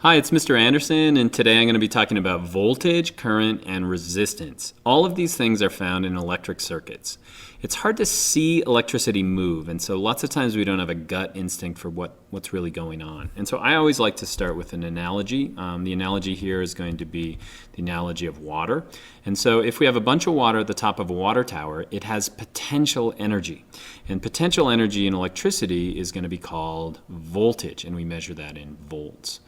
Hi, it's Mr. Anderson, and today I'm going to be talking about voltage, current, and resistance. All of these things are found in electric circuits. It's hard to see electricity move, and so lots of times we don't have a gut instinct for what's really going on. And so I always like to start with an analogy. The analogy here is going to be the analogy of water. And so if we have a bunch of water at the top of a water tower, it has potential energy. And potential energy in electricity is going to be called voltage, and we measure that in volts.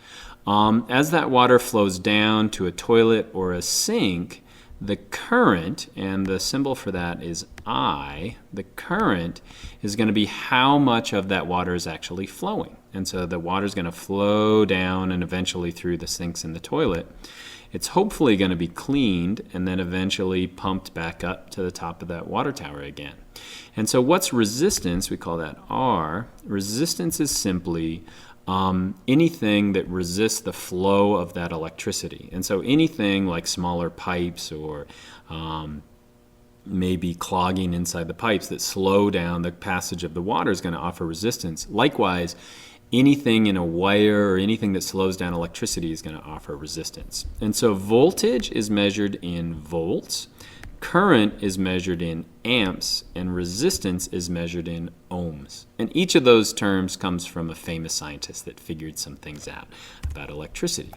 As that water flows down to a toilet or a sink, the current, and the symbol for that is I, the current is going to be how much of that water is actually flowing. And so the water is going to flow down and eventually through the sinks in the toilet. It's hopefully going to be cleaned and then eventually pumped back up to the top of that water tower again. And so what's resistance? We call that R. Resistance is simply anything that resists the flow of that electricity. And so anything like smaller pipes or maybe clogging inside the pipes that slow down the passage of the water is going to offer resistance. Likewise, anything in a wire or anything that slows down electricity is going to offer resistance. And so voltage is measured in volts, current is measured in amps, and resistance is measured in ohms. And each of those terms comes from a famous scientist that figured some things out about electricity.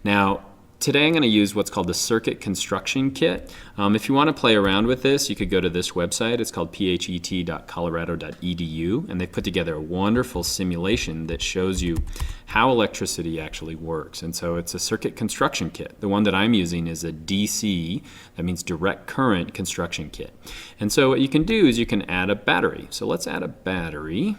Now, today I'm going to use what's called the circuit construction kit. If you want to play around with this, you could go to this website. It's called phet.colorado.edu, and they put together a wonderful simulation that shows you how electricity actually works. And so it's a circuit construction kit. The one that I'm using is a DC, that means direct current construction kit. And so what you can do is you can add a battery. So let's add a battery.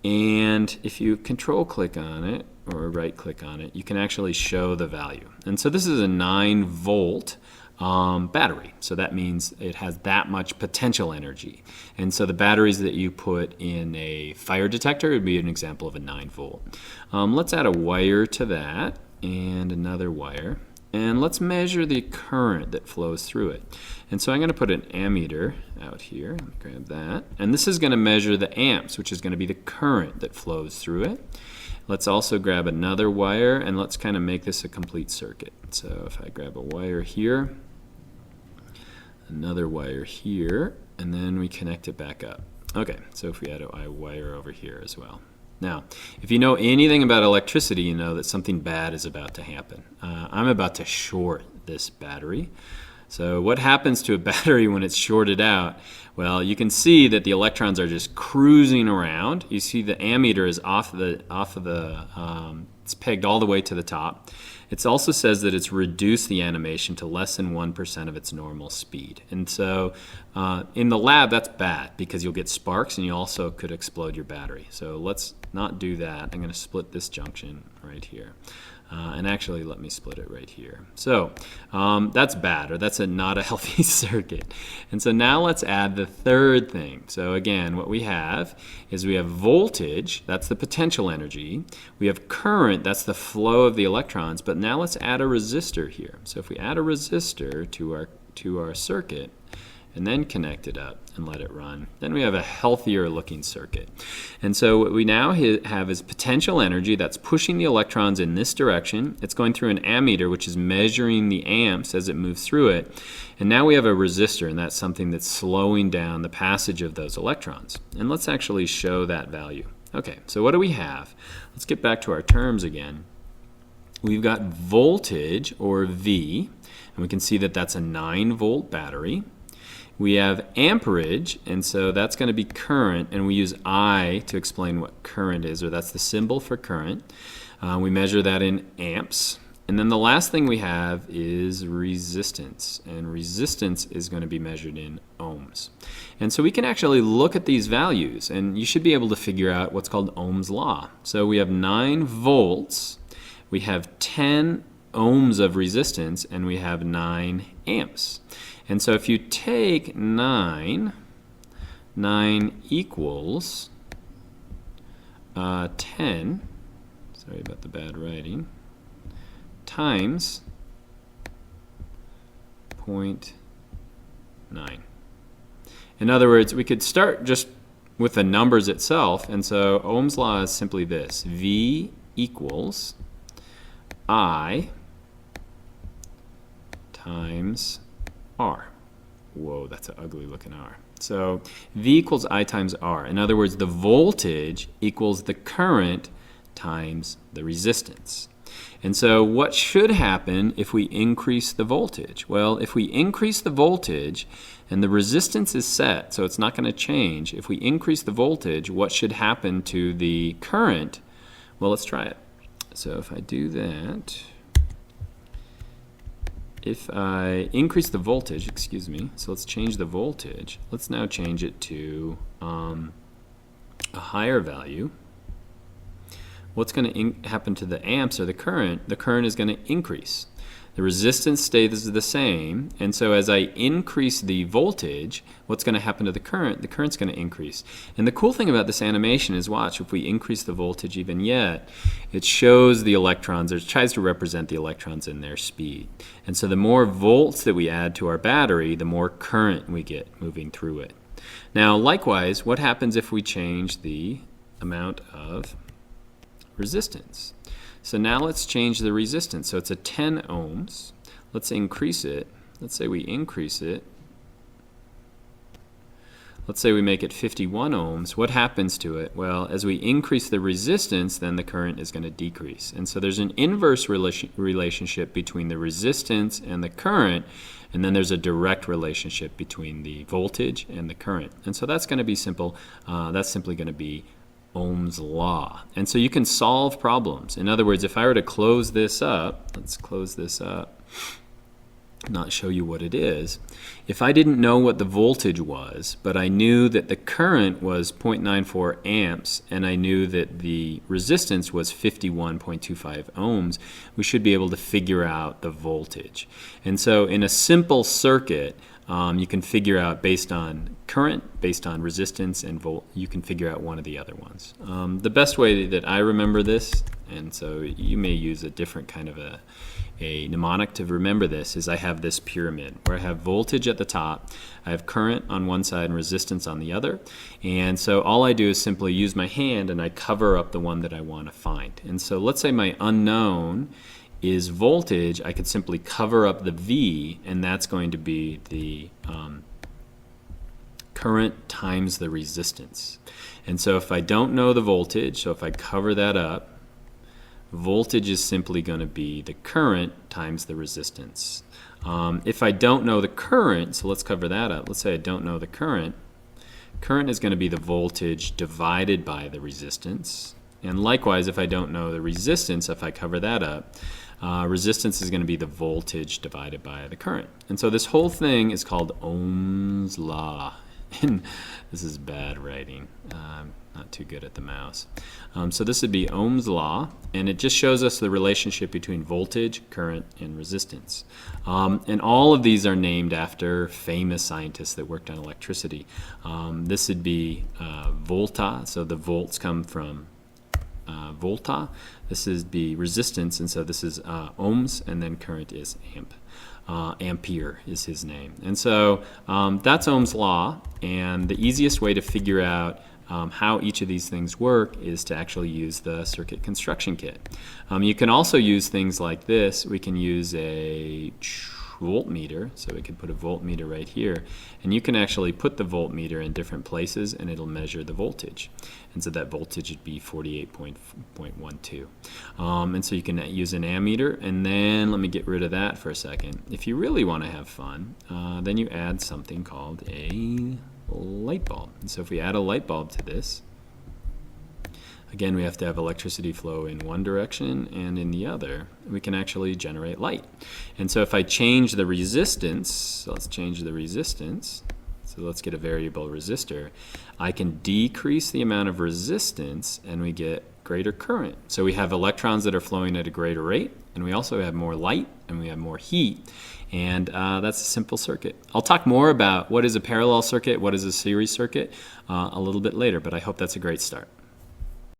And if you control click on it or right click on it, you can actually show the value. And so this is a 9-volt battery. So that means it has that much potential energy. And so the batteries that you put in a fire detector would be an example of a 9-volt. Let's add a wire to that and another wire. And let's measure the current that flows through it. And so I'm going to put an ammeter out here. Let me grab that. And this is going to measure the amps, which is going to be the current that flows through it. Let's also grab another wire, and let's kind of make this a complete circuit. So if I grab a wire here, another wire here, and then we connect it back up. Okay, so if we add a wire over here as well. Now, if you know anything about electricity, you know that something bad is about to happen. I'm about to short this battery. So what happens to a battery when it's shorted out? Well, you can see that the electrons are just cruising around. You see the ammeter is it's pegged all the way to the top. It also says that it's reduced the animation to less than 1% of its normal speed. And so in the lab, that's bad because you'll get sparks and you also could explode your battery. So let's not do that. I'm going to split this junction right here. And actually, let me split it right here. So that's bad, or that's not a healthy circuit. And so now let's add the third thing. So again, what we have is we have voltage, that's the potential energy. We have current, that's the flow of the electrons. But now let's add a resistor here. So if we add a resistor to our circuit, and then connect it up and let it run, then we have a healthier looking circuit. And so what we now have is potential energy that's pushing the electrons in this direction. It's going through an ammeter, which is measuring the amps as it moves through it. And now we have a resistor, and that's something that's slowing down the passage of those electrons. And let's actually show that value. Okay, so what do we have? Let's get back to our terms again. We've got voltage, or V, and we can see that that's a 9-volt battery. We have amperage, and so that's going to be current, and we use I to explain what current is, or that's the symbol for current. We measure that in amps. And then the last thing we have is resistance, and resistance is going to be measured in ohms. And so we can actually look at these values, and you should be able to figure out what's called Ohm's law. So we have 9 volts, we have 10 ohms of resistance, and we have 9 amps. And so if you take 9 equals 10, sorry about the bad writing, times 0.9. In other words, we could start just with the numbers itself, and so Ohm's law is simply this: V equals I times R. Whoa, that's an ugly looking R. So V equals I times R. In other words, the voltage equals the current times the resistance. And so what should happen if we increase the voltage? Well, if we increase the voltage and the resistance is set, so it's not going to change, if we increase the voltage, what should happen to the current? Well, let's try it. So if I do that, if I increase the voltage, excuse me, so let's change the voltage. Let's now change it to a higher value. What's going to happen to the amps or the current? The current is going to increase. The resistance stays the same, and so as I increase the voltage, what's going to happen to the current? The current's going to increase. And the cool thing about this animation is, watch, if we increase the voltage even yet, it shows the electrons, or it tries to represent the electrons in their speed. And so the more volts that we add to our battery, the more current we get moving through it. Now, likewise, what happens if we change the amount of resistance? So now let's change the resistance. So it's a 10 ohms. Let's increase it. Let's say we increase it. Let's say we make it 51 ohms. What happens to it? Well, as we increase the resistance, then the current is going to decrease. And so there's an inverse relationship between the resistance and the current, and then there's a direct relationship between the voltage and the current. And so that's going to be simple. That's simply going to be Ohm's law. And so you can solve problems. In other words, if I were to close this up, let's close this up, not show you what it is. If I didn't know what the voltage was, but I knew that the current was 0.94 amps and I knew that the resistance was 51.25 ohms, we should be able to figure out the voltage. And so in a simple circuit, you can figure out based on current, based on resistance, and volt, you can figure out one of the other ones. The best way that I remember this, and so you may use a different kind of a mnemonic to remember this, is I have this pyramid where I have voltage at the top, I have current on one side and resistance on the other, and so all I do is simply use my hand and I cover up the one that I want to find. And so let's say my unknown is voltage. I could simply cover up the V, and that's going to be the current times the resistance. And so if I don't know the voltage, so if I cover that up, voltage is simply going to be the current times the resistance. If I don't know the current, so let's cover that up. Let's say I don't know the current. Current is going to be the voltage divided by the resistance. And likewise, if I don't know the resistance, if I cover that up, resistance is going to be the voltage divided by the current. And so this whole thing is called Ohm's law. And this is bad writing. Not too good at the mouse. So this would be Ohm's law, and it just shows us the relationship between voltage, current, and resistance. And all of these are named after famous scientists that worked on electricity. This would be Volta, so the volts come from volta. This is the resistance, and so this is ohms, and then current is amp. Ampere is his name. And so that's Ohm's law, and the easiest way to figure out how each of these things work is to actually use the circuit construction kit. You can also use things like this. We can use a voltmeter, so we can put a voltmeter right here, and you can actually put the voltmeter in different places and it'll measure the voltage, and so that voltage would be 48.12. And so you can use an ammeter, and then let me get rid of that for a second. If you really want to have fun, then you add something called a light bulb. And so if we add a light bulb to this, again, we have to have electricity flow in one direction and in the other. We can actually generate light. And so if I change the resistance, so let's change the resistance. So let's get a variable resistor. I can decrease the amount of resistance and we get greater current. So we have electrons that are flowing at a greater rate, and we also have more light and we have more heat. And that's a simple circuit. I'll talk more about what is a parallel circuit, what is a series circuit a little bit later, but I hope that's a great start.